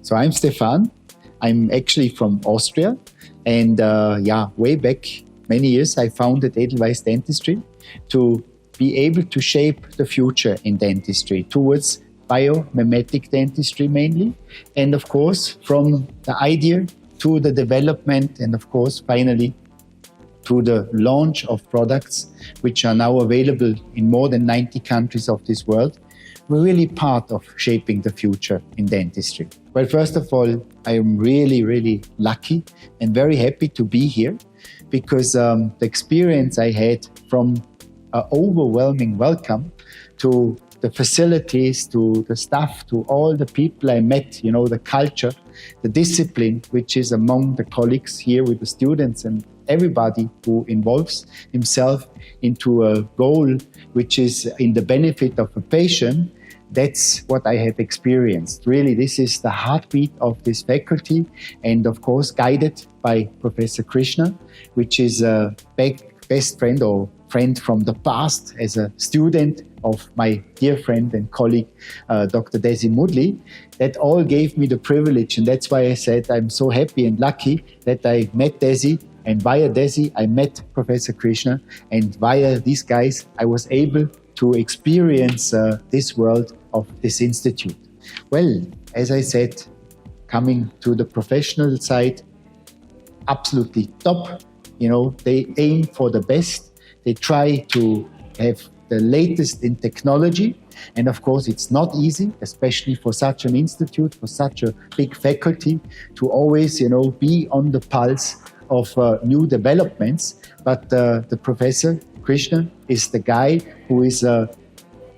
So I'm Stephan. I'm actually from Austria. And way back many years, I founded Edelweiss Dentistry to be able to shape the future in dentistry towards biomimetic dentistry mainly. And of course, from the idea to the development and of course, finally, to the launch of products which are now available in more than 90 countries of this world, we're really part of shaping the future in dentistry. Well, first of all, I am really, really lucky and very happy to be here because the experience I had from an overwhelming welcome to the facilities, to the staff, to all the people I met, the culture, the discipline, which is among the colleagues here with the students and everybody who involves himself into a goal which is in the benefit of a patient. That's what I have experienced. Really, this is the heartbeat of this faculty and of course guided by Professor Krishna, which is a best friend or friend from the past as a student of my dear friend and colleague, Dr. Desi Mudli. That all gave me the privilege, and that's why I said I'm so happy and lucky that I met Desi, and via Desi I met Professor Krishna, and via these guys I was able to experience this world of this institute. Well, as I said, coming to the professional side, absolutely top. They aim for the best. They try to have the latest in technology. And of course, it's not easy, especially for such an institute, for such a big faculty, to always, be on the pulse of new developments. But the Professor Krishna is the guy who is a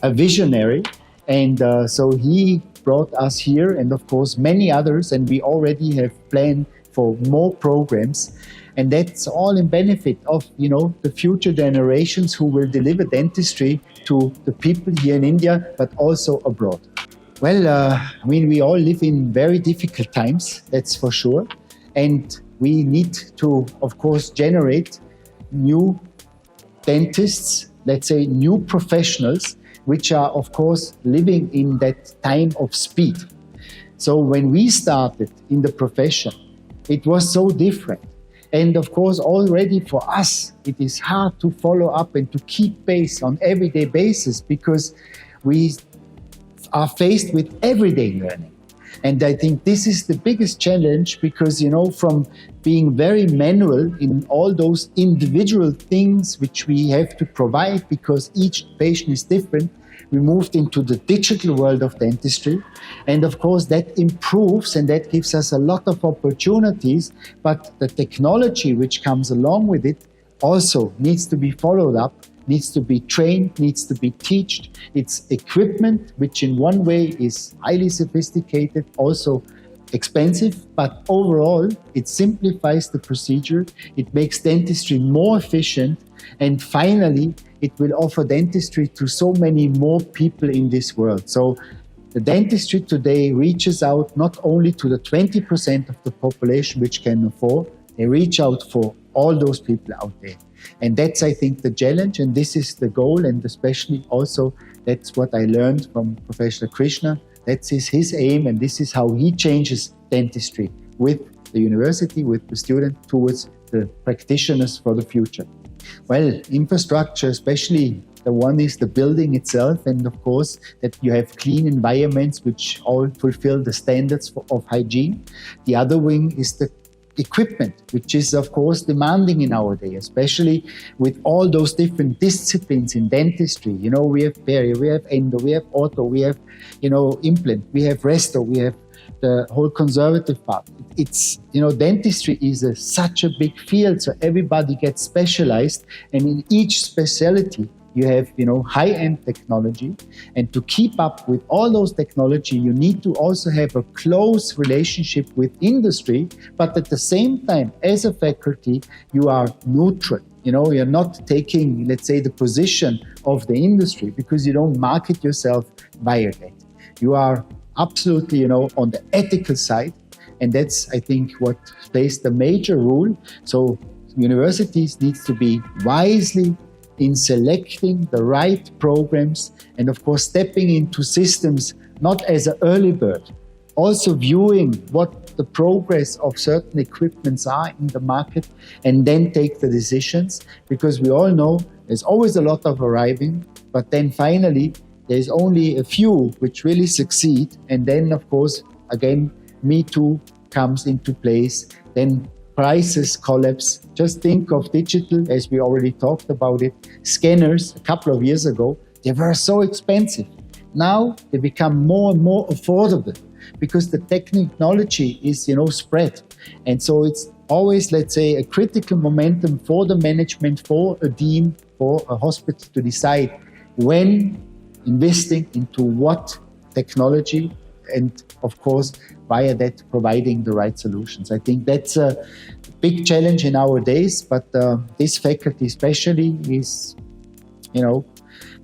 visionary. And so he brought us here and of course many others. And we already have planned for more programs. And that's all in benefit of, the future generations who will deliver dentistry to the people here in India, but also abroad. Well, we all live in very difficult times, that's for sure. And we need to, of course, generate new dentists, let's say new professionals, which are, of course, living in that time of speed. So when we started in the profession, it was so different. And of course, already for us, it is hard to follow up and to keep pace on everyday basis because we are faced with everyday learning. And I think this is the biggest challenge because, from being very manual in all those individual things which we have to provide because each patient is different, we moved into the digital world of dentistry. And of course, that improves and that gives us a lot of opportunities. But the technology which comes along with it also needs to be followed up, needs to be trained, needs to be taught. It's equipment, which in one way is highly sophisticated, also expensive, but overall, it simplifies the procedure. It makes dentistry more efficient. And finally, it will offer dentistry to so many more people in this world. So the dentistry today reaches out not only to the 20% of the population which can afford, they reach out for all those people out there. And that's, I think, the challenge, and this is the goal, and especially also that's what I learned from Professor Krishna. That is his aim, and this is how he changes dentistry with the university, with the student, towards the practitioners for the future. Well, infrastructure, especially the one is the building itself, and of course that you have clean environments which all fulfill the standards of hygiene. The other wing is the equipment, which is of course demanding in our day, especially with all those different disciplines in dentistry. We have peri, we have endo, we have ortho, we have, implant, we have resto, we have the whole conservative part. It's, dentistry is such a big field, so everybody gets specialized, and in each specialty you have, high-end technology, and to keep up with all those technology, you need to also have a close relationship with industry, but at the same time, as a faculty, you are neutral. You're not taking, let's say, the position of the industry because you don't market yourself via that. You are absolutely, on the ethical side, and that's, I think, what plays the major role. So universities need to be wisely in selecting the right programs and of course stepping into systems not as an early bird, also viewing what the progress of certain equipments are in the market, and then take the decisions, because we all know there's always a lot of arriving, but then finally there's only a few which really succeed, and then of course again Me Too comes into place, then prices collapse. Just think of digital, as we already talked about it. Scanners a couple of years ago, they were so expensive. Now they become more and more affordable because the technology is, spread. And so it's always, let's say, a critical momentum for the management, for a dean, for a hospital to decide when investing into what technology, and of course, via that, providing the right solutions. I think that's a big challenge in our days, but this faculty especially is,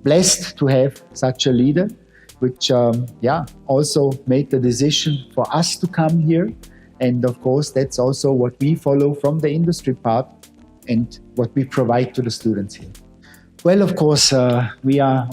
blessed to have such a leader, which also made the decision for us to come here. And of course, that's also what we follow from the industry part and what we provide to the students here. Well, of course, we are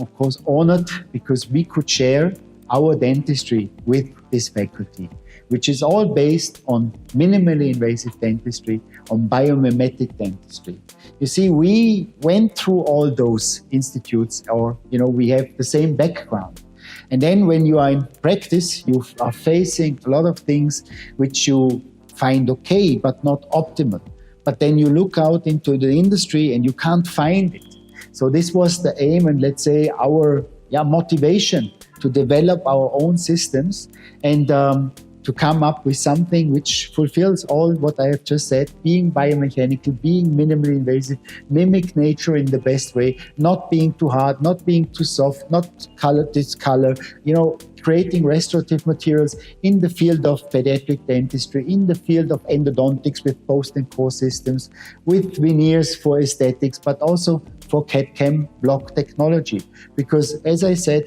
honored because we could share our dentistry with this faculty, which is all based on minimally invasive dentistry, on biomimetic dentistry. You see, we went through all those institutes, or, we have the same background. And then when you are in practice, you are facing a lot of things which you find okay, but not optimal. But then you look out into the industry and you can't find it. So this was the aim and, let's say, our motivation to develop our own systems and to come up with something which fulfills all what I have just said, being biomechanical, being minimally invasive, mimic nature in the best way, not being too hard, not being too soft, not discolor, creating restorative materials in the field of pediatric dentistry, in the field of endodontics with post and core systems, with veneers for aesthetics, but also for CAD/CAM block technology. Because as I said,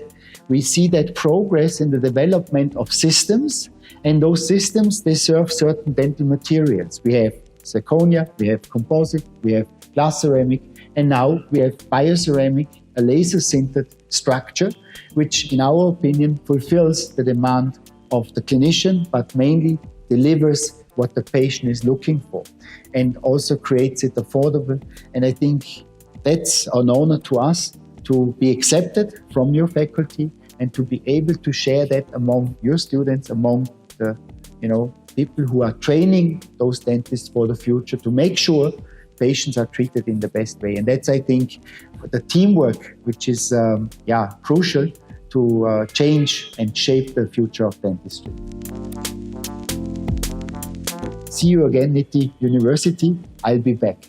we see that progress in the development of systems, and those systems, they serve certain dental materials. We have zirconia, we have composite, we have glass ceramic, and now we have bioceramic, a laser-sintered structure, which in our opinion fulfills the demand of the clinician, but mainly delivers what the patient is looking for and also creates it affordable. And I think that's an honor to us to be accepted from your faculty and to be able to share that among your students, among the people who are training those dentists for the future, to make sure patients are treated in the best way. And that's, I think, the teamwork which is crucial to change and shape the future of dentistry. See you again, Nitte University. I'll be back.